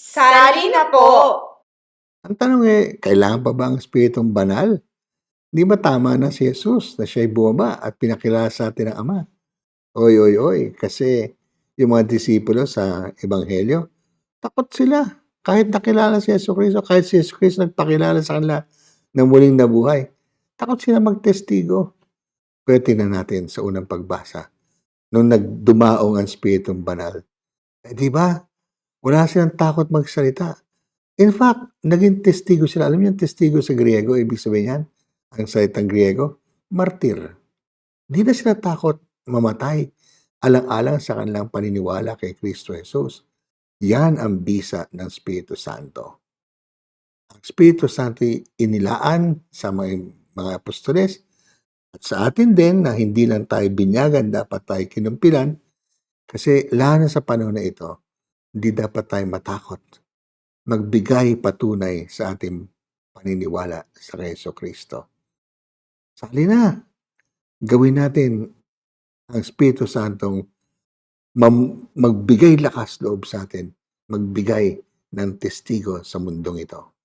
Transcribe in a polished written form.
Sali na po! Ang tanong kailangan pa ba ang Espiritong Banal? Di ba tama na si Jesus na siya'y bumaba at pinakilala sa atin ng Ama? Oy, kasi yung mga disipulo sa Ebanghelyo, takot sila. Kahit nakilala si Jesucristo, kahit si Jesucristo nagpakilala sa kanila ng muling nabuhay, takot sila magtestigo. Pero tingnan natin sa unang pagbasa, nung nagdumaong ang Espiritong Banal, di ba? Wala silang takot magsalita. In fact, naging testigo sila. Alam niyo yung testigo sa Griego, ibig sabihin yan, ang salitang Griego, martir. Di na sila takot mamatay alang-alang sa kanilang paniniwala kay Kristo Jesus. Yan ang bisa ng Espiritu Santo. Ang Espiritu Santo inilaan sa mga apostoles at sa atin din na hindi lang tayo binyagan, dapat tayo kinumpilan kasi lalo sa panahon na ito, hindi dapat tayo matakot magbigay patunay sa ating paniniwala sa Jesucristo. Sali na, gawin natin ang Espiritu Santong magbigay lakas loob sa atin, magbigay ng testigo sa mundong ito.